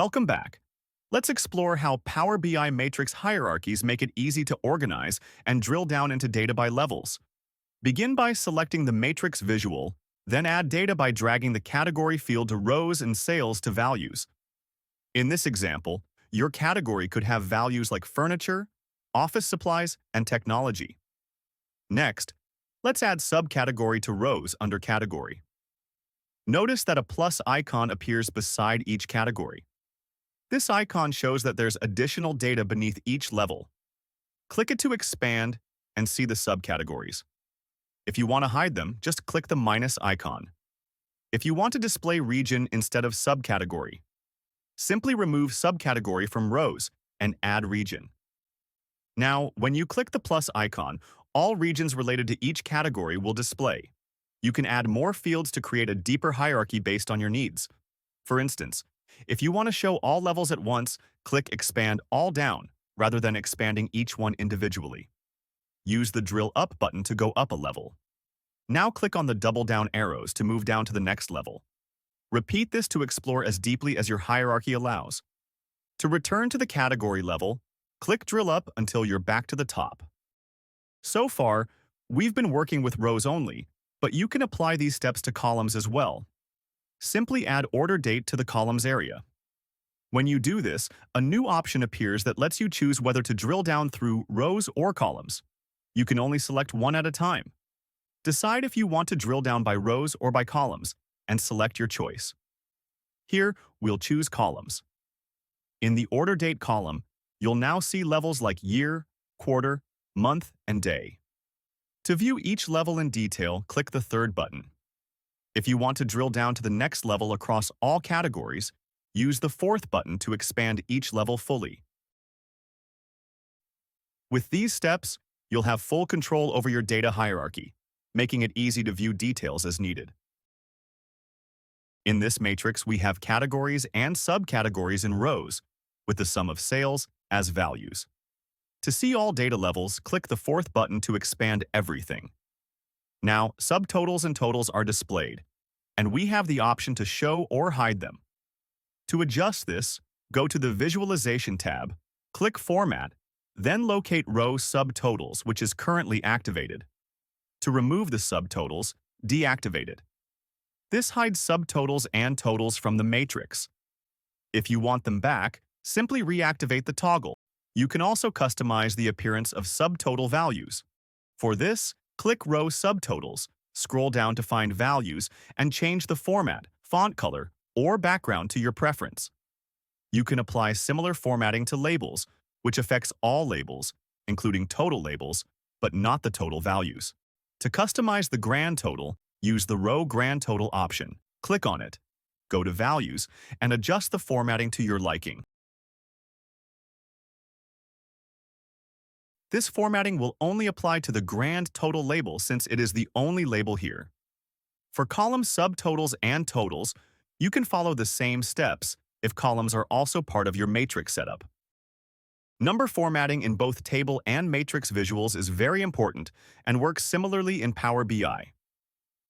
Welcome back. Let's explore how Power BI matrix hierarchies make it easy to organize and drill down into data by levels. Begin by selecting the matrix visual, then add data by dragging the category field to rows and sales to values. In this example, your category could have values like furniture, office supplies, and technology. Next, let's add subcategory to rows under category. Notice that a plus icon appears beside each category. This icon shows that there's additional data beneath each level. Click it to expand and see the subcategories. If you want to hide them, just click the minus icon. If you want to display region instead of subcategory, simply remove subcategory from rows and add region. Now, when you click the plus icon, all regions related to each category will display. You can add more fields to create a deeper hierarchy based on your needs. For instance, if you want to show all levels at once, click Expand All Down rather than expanding each one individually. Use the Drill Up button to go up a level. Now click on the double down arrows to move down to the next level. Repeat this to explore as deeply as your hierarchy allows. To return to the category level, click Drill Up until you're back to the top. So far, we've been working with rows only, but you can apply these steps to columns as well. Simply add order date to the columns area. When you do this, a new option appears that lets you choose whether to drill down through rows or columns. You can only select one at a time. Decide if you want to drill down by rows or by columns, and select your choice. Here, we'll choose columns. In the order date column, you'll now see levels like year, quarter, month, and day. To view each level in detail, click the third button. If you want to drill down to the next level across all categories, use the fourth button to expand each level fully. With these steps, you'll have full control over your data hierarchy, making it easy to view details as needed. In this matrix, we have categories and subcategories in rows, with the sum of sales as values. To see all data levels, click the fourth button to expand everything. Now, subtotals and totals are displayed, and we have the option to show or hide them. To adjust this, go to the Visualization tab, click Format, then locate row subtotals, which is currently activated. To remove the subtotals, deactivate it. This hides subtotals and totals from the matrix. If you want them back, simply reactivate the toggle. You can also customize the appearance of subtotal values. For this, click Row Subtotals, scroll down to find Values, and change the format, font color, or background to your preference. You can apply similar formatting to labels, which affects all labels, including total labels, but not the total values. To customize the grand total, use the Row Grand Total option. Click on it, go to Values, and adjust the formatting to your liking. This formatting will only apply to the grand total label since it is the only label here. For column subtotals and totals, you can follow the same steps if columns are also part of your matrix setup. Number formatting in both table and matrix visuals is very important and works similarly in Power BI.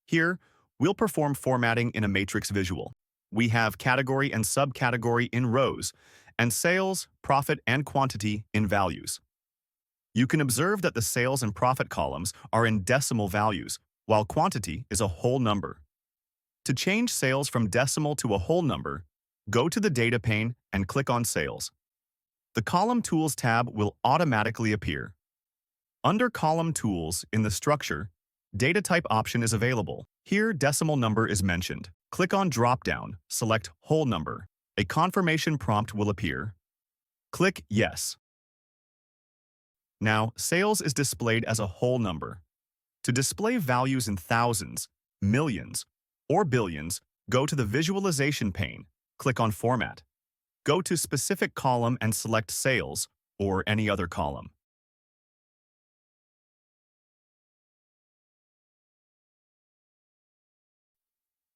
Here, we'll perform formatting in a matrix visual. We have category and subcategory in rows, and sales, profit, and quantity in values. You can observe that the sales and profit columns are in decimal values, while quantity is a whole number. To change sales from decimal to a whole number, go to the Data pane and click on Sales. The Column Tools tab will automatically appear. Under Column Tools in the structure, Data Type option is available. Here, decimal number is mentioned. Click on Drop-down, select Whole Number. A confirmation prompt will appear. Click Yes. Now, sales is displayed as a whole number. To display values in thousands, millions, or billions, go to the Visualization pane, click on Format. Go to Specific Column and select Sales or any other column.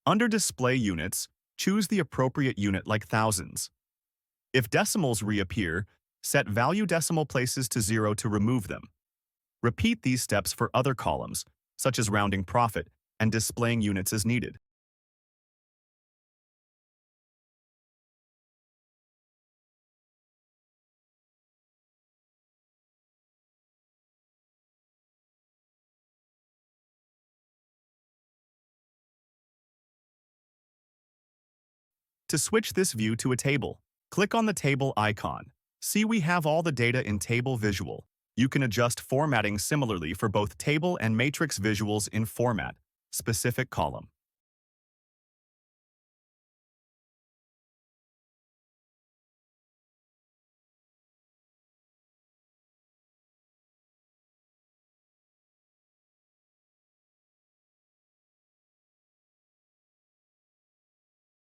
Under Display Units, choose the appropriate unit like thousands. If decimals reappear, set value decimal places to 0 to remove them. Repeat these steps for other columns, such as rounding profit and displaying units as needed. To switch this view to a table, click on the table icon. See, we have all the data in Table Visual. You can adjust formatting similarly for both table and matrix visuals in Format, Specific Column.